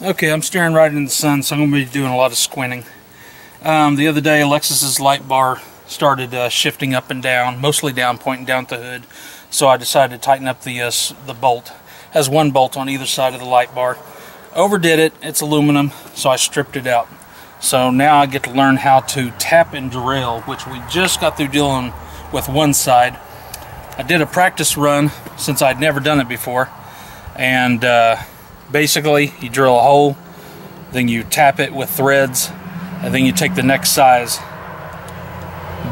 Okay, I'm staring right in the sun, so I'm going to be doing a lot of squinting. The other day, Alexis's light bar started shifting up and down, mostly down, pointing down at the hood. So I decided to tighten up the bolt. It has one bolt on either side of the light bar. Overdid it. It's aluminum, so I stripped it out. So now I get to learn how to tap and drill, which we just got through dealing with one side. I did a practice run since I'd never done it before, and basically you drill a hole, then you tap it with threads, and then you take the next size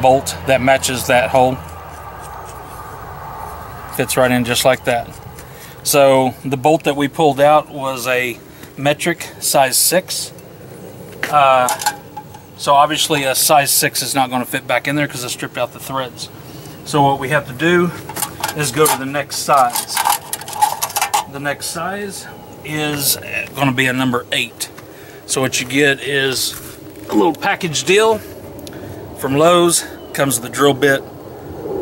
bolt that matches that hole. Fits right in just like that. So the bolt that we pulled out was a metric size 6. So obviously a size 6 is not going to fit back in there because I stripped out the threads. So what we have to do is go to the next size. The next size is going to be a number 8. So what you get is a little package deal from Lowe's. Comes with the drill bit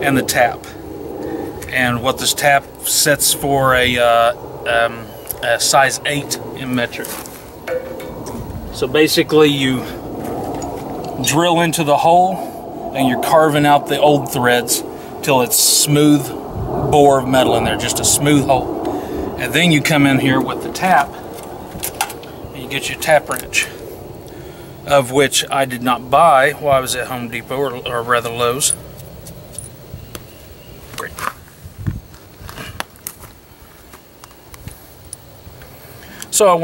and the tap. And what this tap sets for a size 8 in metric. So basically you drill into the hole and you're carving out the old threads till it's smooth bore of metal in there, just a smooth hole. And then you come in here with the tap and you get your tap wrench, of which I did not buy while I was at Home Depot, or rather Lowe's. Great. So I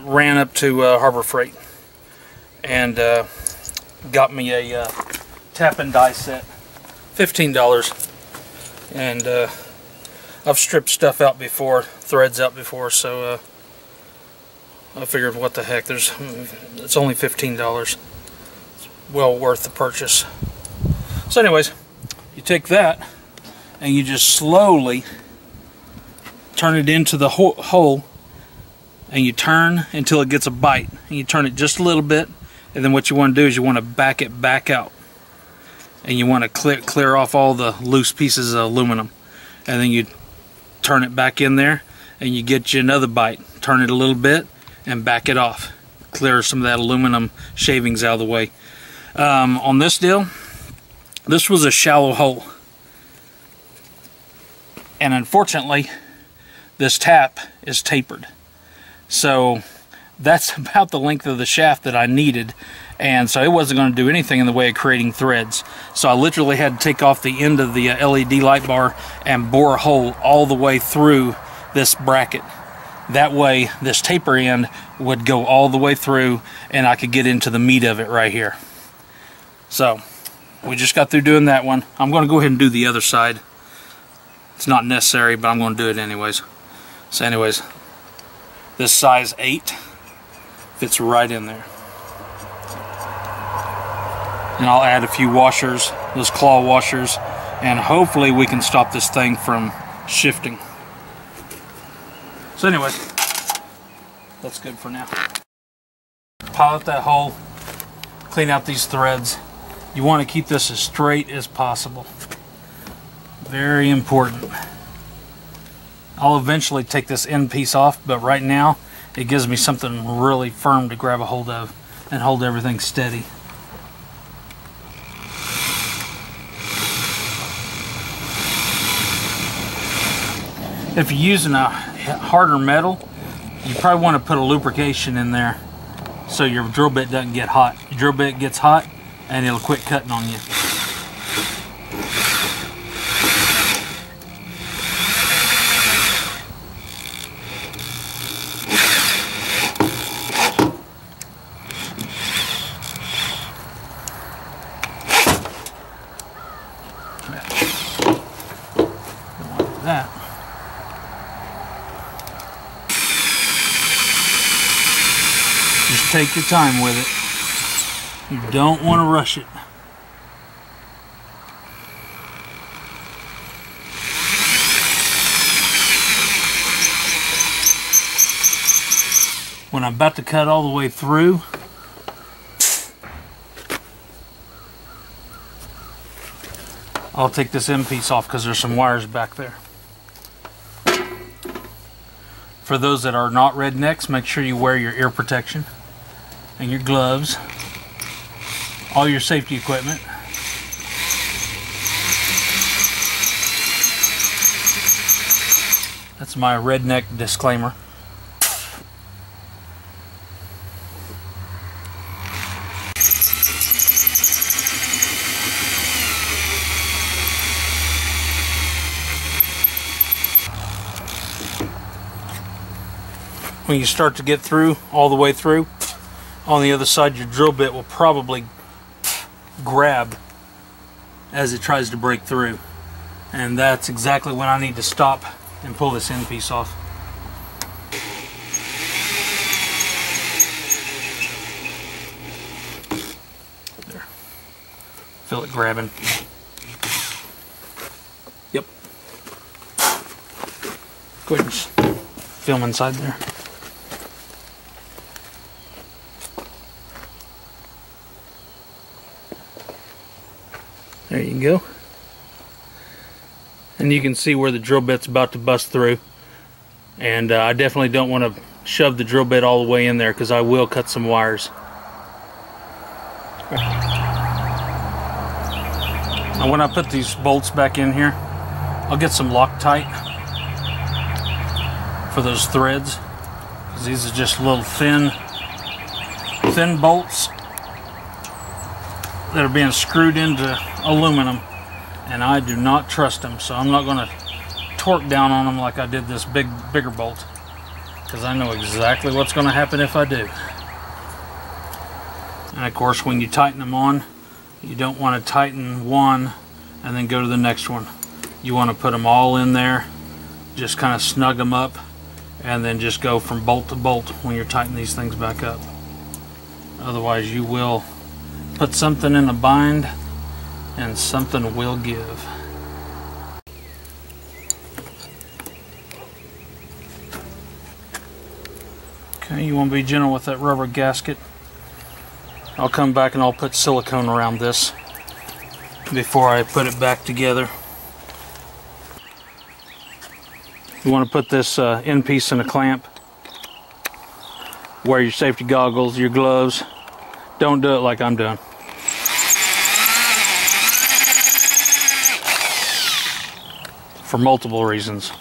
ran up to Harbor Freight and got me a tap and die set, $15, and I've stripped stuff out before, threads out before, so I figured, what the heck, it's only $15. It's well worth the purchase. So anyways, you take that and you just slowly turn it into the hole, and you turn until it gets a bite, and you turn it just a little bit, and then what you want to do is you want to back it back out, and you want to clear off all the loose pieces of aluminum, and then you turn it back in there and you get you another bite, turn it a little bit and back it off, clear some of that aluminum shavings out of the way. On this deal, this was a shallow hole, and unfortunately this tap is tapered, so that's about the length of the shaft that I needed, and so it wasn't going to do anything in the way of creating threads. So I literally had to take off the end of the LED light bar and bore a hole all the way through this bracket. That way this taper end would go all the way through and I could get into the meat of it right here. So we just got through doing that one. I'm going to go ahead and do the other side. It's not necessary, but I'm going to do it anyways. So anyways, this size 8 fits right in there. And I'll add a few washers, those claw washers, and hopefully we can stop this thing from shifting. So anyways, that's good for now. Pilot that hole, clean out these threads. You want to keep this as straight as possible. Very important. I'll eventually take this end piece off, but right now it gives me something really firm to grab a hold of and hold everything steady. If you're using a harder metal, you probably want to put a lubrication in there so your drill bit doesn't get hot. Your drill bit gets hot and it'll quit cutting on you. Like that. Just take your time with it. You don't want to rush it. When I'm about to cut all the way through, I'll take this end piece off because there's some wires back there. For those that are not rednecks, make sure you wear your ear protection and your gloves, all your safety equipment. That's my redneck disclaimer. When you start to get through, all the way through, on the other side your drill bit will probably grab as it tries to break through. And that's exactly when I need to stop and pull this end piece off. There. Feel it grabbing. Yep. Go ahead and just film inside there. There you go. And you can see where the drill bit's about to bust through. And I definitely don't want to shove the drill bit all the way in there because I will cut some wires. Now when I put these bolts back in here, I'll get some Loctite for those threads. Because these are just little thin bolts that are being screwed into aluminum, and I do not trust them, so I'm not going to torque down on them like I did this bigger bolt, because I know exactly what's going to happen if I do. And of course, when you tighten them on, you don't want to tighten one and then go to the next one. You want to put them all in there, just kind of snug them up, and then just go from bolt to bolt when you're tightening these things back up. Otherwise you will put something in a bind and something will give. Okay, you want to be gentle with that rubber gasket. I'll come back and I'll put silicone around this before I put it back together. You want to put this end piece in a clamp. Wear your safety goggles, your gloves. Don't do it like I'm doing. For multiple reasons.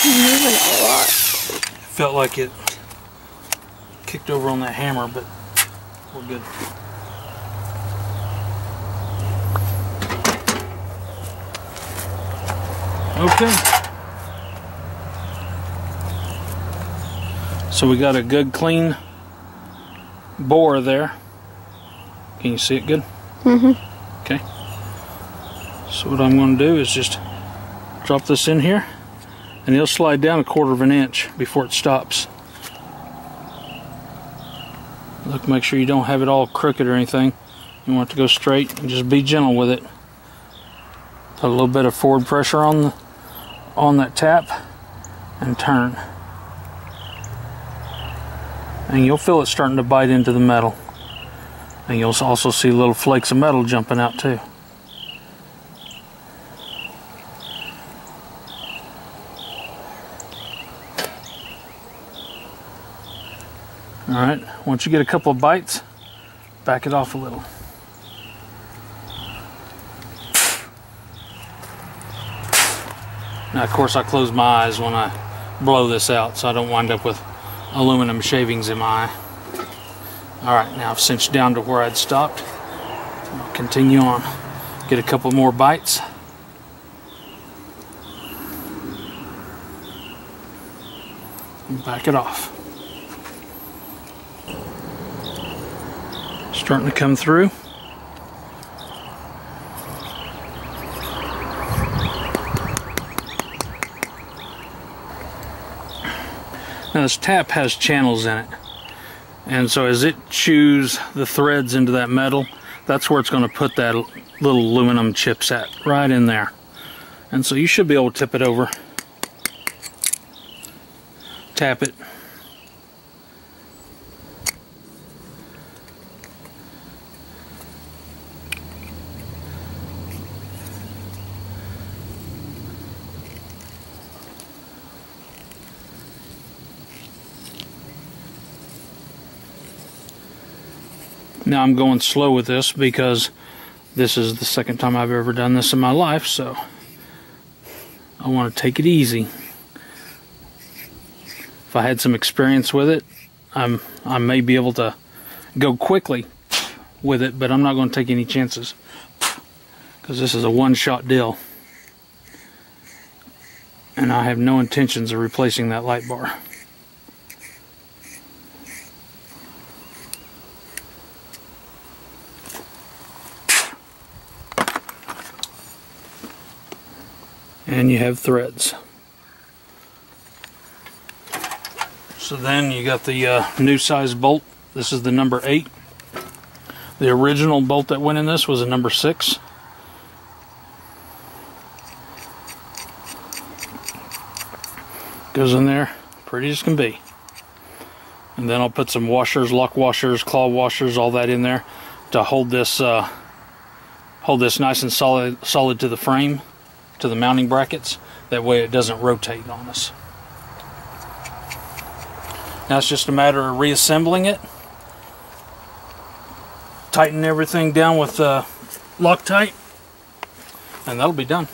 Moving a lot. Felt like it kicked over on that hammer, but we're good. Okay. So we got a good clean bore there. Can you see it good? Mm-hmm. Okay. So what I'm going to do is just drop this in here, and it'll slide down 1/4 inch before it stops. Look, make sure you don't have it all crooked or anything. You want it to go straight, and just be gentle with it. Put a little bit of forward pressure on that tap and turn. And you'll feel it starting to bite into the metal. And you'll also see little flakes of metal jumping out too. Alright, once you get a couple of bites, back it off a little. Now of course I close my eyes when I blow this out so I don't wind up with aluminum shavings in my eye. Alright, now I've cinched down to where I'd stopped. I'll continue on. Get a couple more bites. And back it off. Starting to come through. Now this tap has channels in it, and so as it chews the threads into that metal, that's where it's going to put that little aluminum chips at, right in there. And so you should be able to tip it over, tap it, Now I'm going slow with this because this is the second time I've ever done this in my life, so I want to take it easy. If I had some experience with it, I may be able to go quickly with it, but I'm not going to take any chances because this is a one-shot deal. And I have no intentions of replacing that light bar. And you have threads. So then you got the new size bolt. This is the number 8. The original bolt that went in this was a number 6. Goes in there pretty as can be. And then I'll put some washers, lock washers, claw washers, all that in there to hold this nice and solid to the frame, to the mounting brackets. That way it doesn't rotate on us. Now it's just a matter of reassembling it. Tighten everything down with Loctite, and that'll be done.